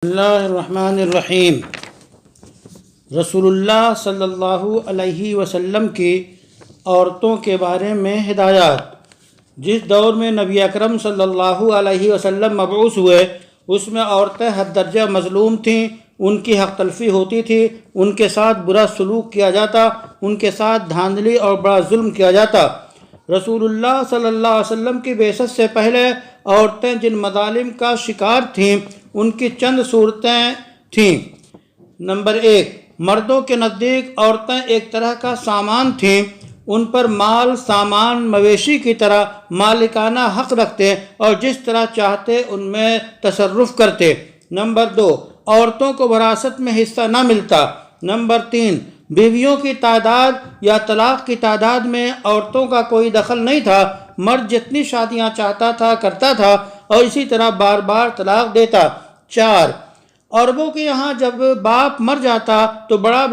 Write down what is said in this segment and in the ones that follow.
اللہ الرحمن الرحیم۔ رسول اللہ صلی اللہ علیہ وسلم کی عورتوں کے بارے میں ہدایات۔ جس دور میں نبی اکرم صلی اللہ علیہ وسلم مبعوث ہوئے اس میں عورتیں حد درجہ مظلوم تھیں، ان کی حق تلفی ہوتی تھی، ان کے ساتھ برا سلوک کیا جاتا، ان کے ساتھ دھاندلی اور بڑا ظلم کیا جاتا۔ رسول اللہ صلی اللہ علیہ وسلم کی بعثت سے پہلے عورتیں جن مظالم کا شکار تھیں ان کی چند صورتیں تھیں۔ نمبر 1، مردوں کے نزدیک عورتیں ایک طرح کا سامان تھیں، ان پر مال سامان مویشی کی طرح مالکانہ حق رکھتے اور جس طرح چاہتے ان میں تصرف کرتے۔ نمبر 2، عورتوں کو وراثت میں حصہ نہ ملتا۔ نمبر 3، بیویوں کی تعداد یا طلاق کی تعداد میں عورتوں کا کوئی دخل نہیں تھا، مرد جتنی شادیاں چاہتا تھا کرتا تھا اور اسی طرح بار بار طلاق دیتا۔ 4، عربوں کے یہاں جب باپ مر جاتا تو بڑا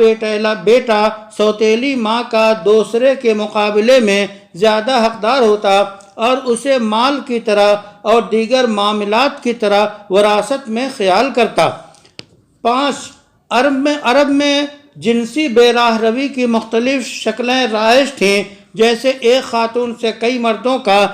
بیٹا سوتیلی ماں کا دوسرے کے مقابلے میں زیادہ حقدار ہوتا اور اسے مال کی طرح اور دیگر معاملات کی طرح وراثت میں خیال کرتا۔ 5، عرب میں جنسی بے راہ روی کی مختلف شکلیں رائج تھیں، جیسے ایک خاتون سے کئی مردوں کا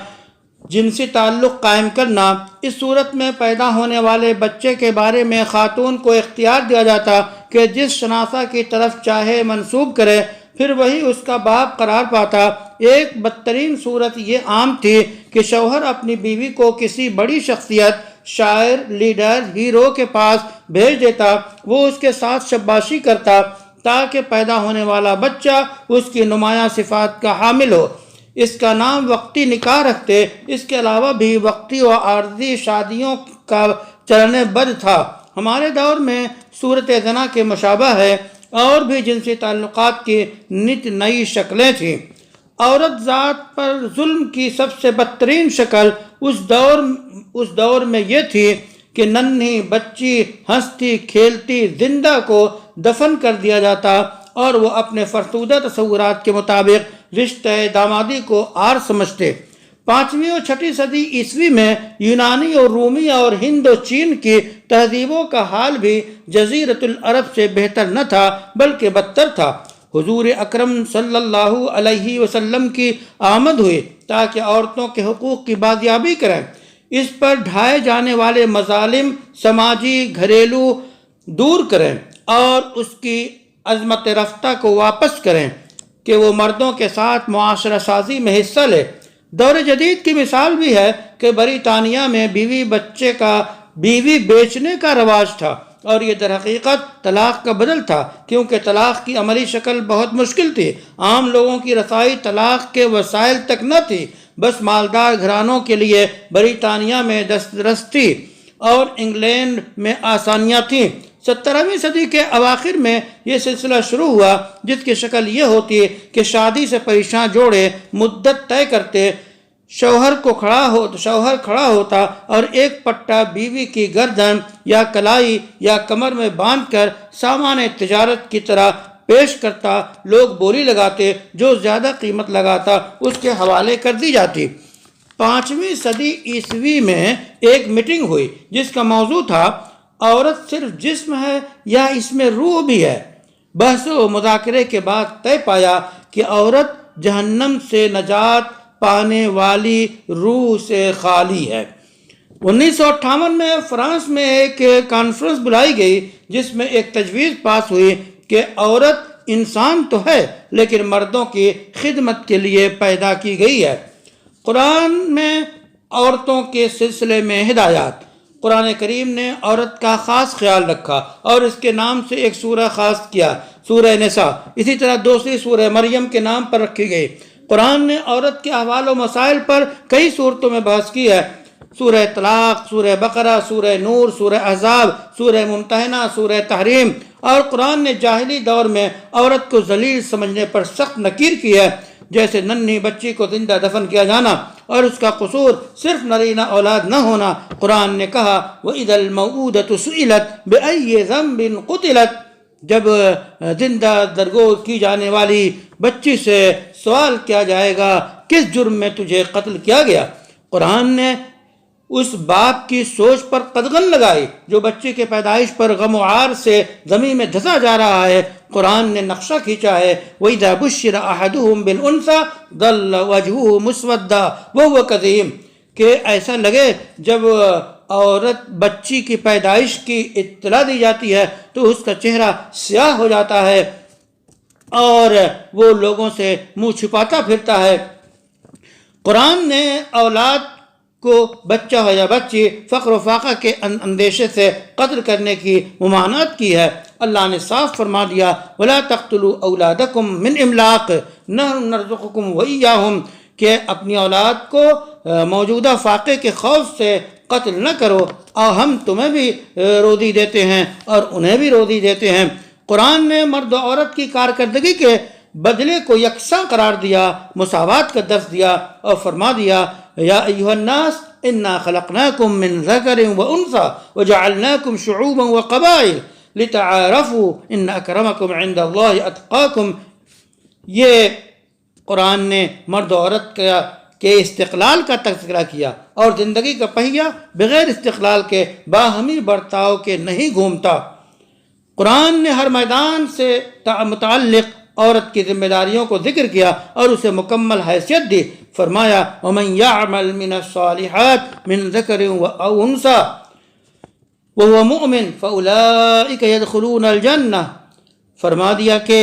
جنسی تعلق قائم کرنا۔ اس صورت میں پیدا ہونے والے بچے کے بارے میں خاتون کو اختیار دیا جاتا کہ جس شناسہ کی طرف چاہے منسوب کرے، پھر وہی اس کا باپ قرار پاتا۔ ایک بدترین صورت یہ عام تھی کہ شوہر اپنی بیوی کو کسی بڑی شخصیت، شاعر، لیڈر، ہیرو کے پاس بھیج دیتا، وہ اس کے ساتھ شباشی کرتا تاکہ پیدا ہونے والا بچہ اس کی نمایاں صفات کا حامل ہو۔ اس کا نام وقتی نکاح رکھتے۔ اس کے علاوہ بھی وقتی و عارضی شادیوں کا چلن بد تھا۔ ہمارے دور میں صورت زنا کے مشابہ ہے اور بھی جنسی تعلقات کی نت نئی شکلیں تھیں۔ عورت ذات پر ظلم کی سب سے بدترین شکل اس دور میں یہ تھی کہ ننھی بچی ہنستی کھیلتی زندہ کو دفن کر دیا جاتا اور وہ اپنے فرسودہ تصورات کے مطابق رشتہ دامادی کو عار سمجھتے۔ 5ویں اور 6ٹھی صدی عیسوی میں یونانی اور رومی اور ہند و چین کی تہذیبوں کا حال بھی جزیرۃ العرب سے بہتر نہ تھا بلکہ بدتر تھا۔ حضور اکرم صلی اللہ علیہ وسلم کی آمد ہوئی تاکہ عورتوں کے حقوق کی بازیابی کریں، اس پر ڈھائے جانے والے مظالم سماجی گھریلو دور کریں اور اس کی عظمت رفتہ کو واپس کریں کہ وہ مردوں کے ساتھ معاشرہ سازی میں حصہ لے۔ دور جدید کی مثال بھی ہے کہ برطانیہ میں بیوی بیچنے کا رواج تھا اور یہ در حقیقت طلاق کا بدل تھا، کیونکہ طلاق کی عملی شکل بہت مشکل تھی۔ عام لوگوں کی رسائی طلاق کے وسائل تک نہ تھی، بس مالدار گھرانوں کے لیے برطانیہ میں دسترس تھی اور انگلینڈ میں آسانیاں تھیں۔ 17ویں صدی کے اواخر میں یہ سلسلہ شروع ہوا جس کی شکل یہ ہوتی کہ شادی سے پریشاں جوڑے مدت طے کرتے، شوہر کھڑا ہوتا اور ایک پٹا بیوی کی گردن یا کلائی یا کمر میں باندھ کر سامان تجارت کی طرح پیش کرتا، لوگ بولی لگاتے، جو زیادہ قیمت لگاتا اس کے حوالے کر دی جاتی۔ 5ویں صدی عیسوی میں ایک میٹنگ ہوئی جس کا موضوع تھا عورت صرف جسم ہے یا اس میں روح بھی ہے۔ بحث و مذاکرے کے بعد طے پایا کہ عورت جہنم سے نجات پانے والی روح سے خالی ہے۔ 1958 میں فرانس میں ایک کانفرنس بلائی گئی جس میں ایک تجویز پاس ہوئی کہ عورت انسان تو ہے لیکن مردوں کی خدمت کے لیے پیدا کی گئی ہے۔ قرآن میں عورتوں کے سلسلے میں ہدایات۔ قرآن کریم نے عورت کا خاص خیال رکھا اور اس کے نام سے ایک سورہ خاص کیا، سورہ نساء۔ اسی طرح دوسری سورہ مریم کے نام پر رکھی گئی۔ قرآن نے عورت کے احوال و مسائل پر کئی صورتوں میں بحث کی ہے، سورہ طلاق، سورہ بقرہ، سورہ نور، سورہ احزاب، سورہ ممتحنہ، سورہ تحریم۔ اور قرآن نے جاہلی دور میں عورت کو ذلیل سمجھنے پر سخت نکیر کی ہے، جیسے ننھی بچی کو زندہ دفن کیا جانا اور اس کا قصور صرف نرینہ اولاد نہ ہونا۔ قرآن نے کہا وَإِذَا الْمَوْءُودَةُ سُئِلَتْ بِأَيِّ ذَنبٍ قُتِلَتْ، جب زندہ درگور کی جانے والی بچی سے سوال کیا جائے گا کس جرم میں تجھے قتل کیا گیا۔ قرآن نے اس باپ کی سوچ پر قدغن لگائی جو بچے کے پیدائش پر غم و عار سے زمین میں دھسا جا رہا ہے۔ قرآن نے نقشہ کھینچا ہے وَإِذَا بُشِّرَ أَحَدُهُمْ بِالْأُنثىٰ ظَلَّ وَجْهُهُ مُسْوَدًّا وَهُوَ كَظِيمٌ، کہ ایسا لگے جب عورت بچی کی پیدائش کی اطلاع دی جاتی ہے تو اس کا چہرہ سیاہ ہو جاتا ہے اور وہ لوگوں سے منہ چھپاتا پھرتا ہے۔ قرآن نے اولاد کو بچہ ہو یا بچی فقر و فاقہ کے اندیشے سے قتل کرنے کی ممانعت کی ہے۔ اللہ نے صاف فرما دیا وَلَا تَقْتُلُوا أَوْلَادَكُمْ مِنْ إِمْلَاقٍ نَحْنُ نَرْزُقُكُمْ وَإِيَّاهُمْ، کہ اپنی اولاد کو موجودہ فاقے کے خوف سے قتل نہ کرو اور ہم تمہیں بھی روزی دیتے ہیں اور انہیں بھی روزی دیتے ہیں۔ قرآن نے مرد و عورت کی کارکردگی کے بدلے کو یکساں قرار دیا، مساوات کا درس دیا اور فرما دیا یا ایھا الناس انا خلقناکم من ذکر و انثی وجعلناکم شعوبا وقبائل لتعارفوا ان اکرمکم عند اللہ اتقاکم۔ یہ قرآن نے مرد و عورت کے استقلال کا تذکرہ کیا اور زندگی کا پہیہ بغیر استقلال کے باہمی برتاؤ کے نہیں گھومتا۔ قرآن نے ہر میدان سے متعلق عورت کی ذمہ داریوں کو ذکر کیا اور اسے مکمل حیثیت دی۔ فرمایا وَمَنْ يَعْمَلْ مِنَ الصَّالِحَاتِ مِنْ ذَكَرٍ أَوْ أُنْثَىٰ وَهُوَ مُؤْمِنٌ فَأُولَٰئِكَ يَدْخُلُونَ الْجَنَّةَ، فرما دیا کہ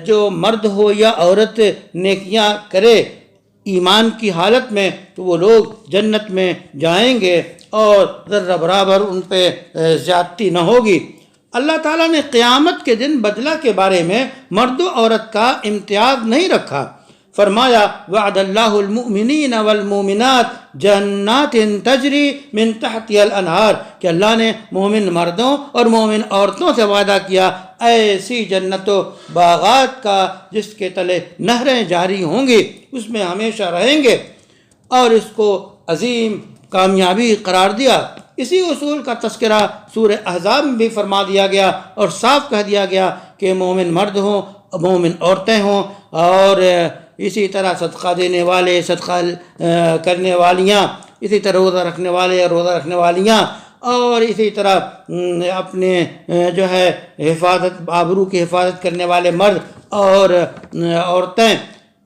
جو مرد ہو یا عورت نیکیاں کرے ایمان کی حالت میں تو وہ لوگ جنت میں جائیں گے اور ذرہ برابر ان پہ زیادتی نہ ہوگی۔ اللہ تعالیٰ نے قیامت کے دن بدلہ کے بارے میں مرد و عورت کا امتیاز نہیں رکھا۔ فرمایا وعد اللہ المؤمنین والمؤمنات جنات تجری من تحتها الانہار، کہ اللہ نے مومن مردوں اور مومن عورتوں سے وعدہ کیا ایسی جنت و باغات کا جس کے تلے نہریں جاری ہوں گی، اس میں ہمیشہ رہیں گے، اور اس کو عظیم کامیابی قرار دیا۔ اسی اصول کا تذکرہ سورہ احزاب میں بھی فرما دیا گیا اور صاف کہہ دیا گیا کہ مومن مرد ہوں مومن عورتیں ہوں، اور اسی طرح صدقہ دینے والے صدقہ کرنے والیاں، اسی طرح روزہ رکھنے والے روزہ رکھنے والیاں، اور اسی طرح اپنے جو ہے حفاظت آبرو کی حفاظت کرنے والے مرد اور عورتیں،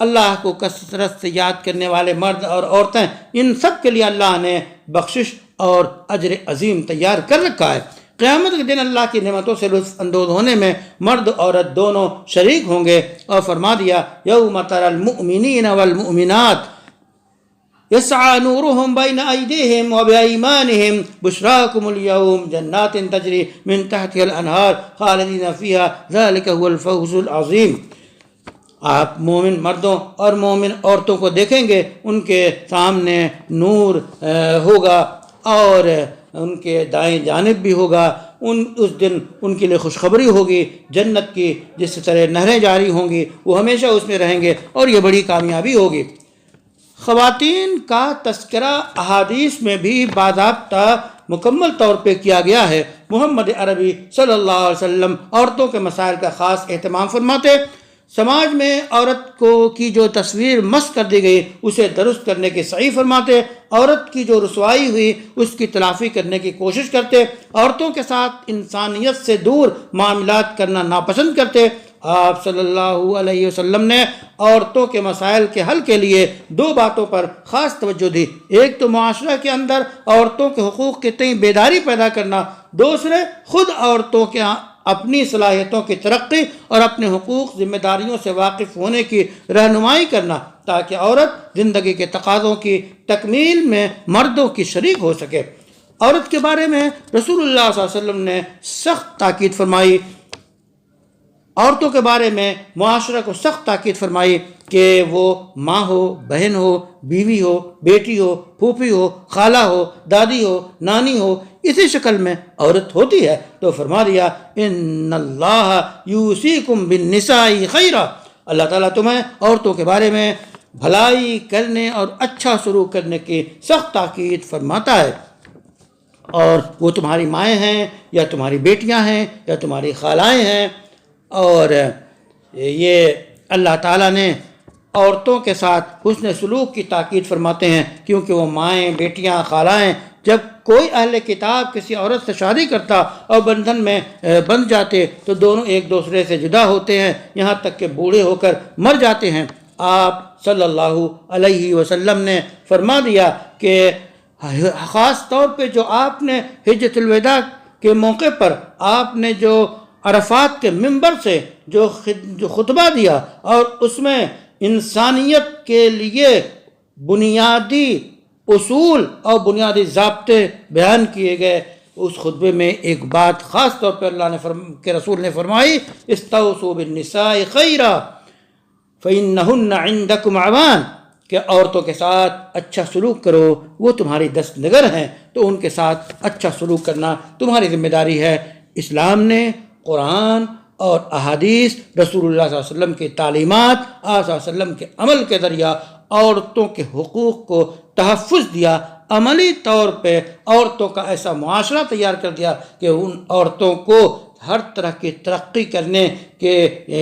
اللہ کو کثرت سے یاد کرنے والے مرد اور عورتیں، ان سب کے لیے اللہ نے بخشش اور اجر عظیم تیار کر رکھا ہے۔ قیامت کے دن اللہ کی نعمتوں سے لطف اندوز ہونے میں مرد عورت دونوں شریک ہوں گے، اور فرما دیا یوم تری المؤمنین والمؤمنات یسعی نورهم بین ایدیہم وبایمانہم بشراکم اليوم جنات تجری من تحتها الانہار خالدین فیہا ذلک هو الفوز العظیم۔ آپ مومن مردوں اور مومن عورتوں کو دیکھیں گے، ان کے سامنے نور ہوگا اور ان کے دائیں جانب بھی ہوگا، اس دن ان کے لیے خوشخبری ہوگی جنت کی، جس طرح نہریں جاری ہوں گی، وہ ہمیشہ اس میں رہیں گے اور یہ بڑی کامیابی ہوگی۔ خواتین کا تذکرہ احادیث میں بھی باضابطہ مکمل طور پہ کیا گیا ہے۔ محمد عربی صلی اللہ علیہ وسلم عورتوں کے مسائل کا خاص اہتمام فرماتے۔ سماج میں عورت کی جو تصویر مسخ کر دی گئی اسے درست کرنے کی صحیح فرماتے، عورت کی جو رسوائی ہوئی اس کی تلافی کرنے کی کوشش کرتے، عورتوں کے ساتھ انسانیت سے دور معاملات کرنا ناپسند کرتے۔ آپ صلی اللہ علیہ وسلم نے عورتوں کے مسائل کے حل کے لیے دو باتوں پر خاص توجہ دی، ایک تو معاشرہ کے اندر عورتوں کے حقوق کے تئیں بیداری پیدا کرنا، دوسرے خود عورتوں کے اپنی صلاحیتوں کی ترقی اور اپنے حقوق ذمہ داریوں سے واقف ہونے کی رہنمائی کرنا، تاکہ عورت زندگی کے تقاضوں کی تکمیل میں مردوں کی شریک ہو سکے۔ عورت کے بارے میں رسول اللہ صلی اللہ علیہ وسلم نے سخت تاکید فرمائی، عورتوں کے بارے میں معاشرہ کو سخت تاکید فرمائی کہ وہ ماں ہو، بہن ہو، بیوی ہو، بیٹی ہو، پھوپھی ہو، خالہ ہو، دادی ہو، نانی ہو، اسی شکل میں عورت ہوتی ہے۔ تو فرما دیا ان اللہ یوصیکم بالنساء خیرا، اللہ تعالیٰ تمہیں عورتوں کے بارے میں بھلائی کرنے اور اچھا سلوک کرنے کی سخت تاکید فرماتا ہے، اور وہ تمہاری مائیں ہیں یا تمہاری بیٹیاں ہیں یا تمہاری خالائیں ہیں۔ اور یہ اللہ تعالیٰ نے عورتوں کے ساتھ حسن سلوک کی تاکید فرماتے ہیں، کیونکہ وہ مائیں، بیٹیاں، خالائیں جب کوئی اہل کتاب کسی عورت سے شادی کرتا اور بندھن میں بندھ جاتے تو دونوں ایک دوسرے سے جدا ہوتے ہیں، یہاں تک کہ بوڑھے ہو کر مر جاتے ہیں۔ آپ صلی اللہ علیہ وسلم نے فرما دیا کہ خاص طور پہ جو آپ نے حجۃ الوداع کے موقع پر آپ نے جو عرفات کے منبر سے جو خطبہ دیا اور اس میں انسانیت کے لیے بنیادی اصول اور بنیادی ضابطے بیان کیے گئے، اس خطبے میں ایک بات خاص طور پر اللہ کے رسول نے فرمائی، استوصوا بالنساء خیرا فإنہن عندکم عوان، کہ عورتوں کے ساتھ اچھا سلوک کرو، وہ تمہاری دست نگر ہیں، تو ان کے ساتھ اچھا سلوک کرنا تمہاری ذمہ داری ہے۔ اسلام نے قرآن اور احادیث، رسول اللہ صلی اللہ علیہ وسلم کی تعلیمات، آپ صلی اللہ علیہ وسلم کے عمل کے ذریعہ عورتوں کے حقوق کو تحفظ دیا، عملی طور پہ عورتوں کا ایسا معاشرہ تیار کر دیا کہ ان عورتوں کو ہر طرح کی ترقی کرنے کے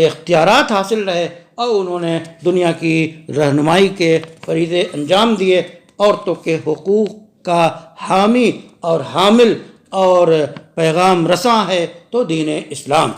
اختیارات حاصل رہے، اور انہوں نے دنیا کی رہنمائی کے فریضے انجام دیے۔ عورتوں کے حقوق کا حامی اور حامل اور پیغام رساں ہے تو دین اسلام۔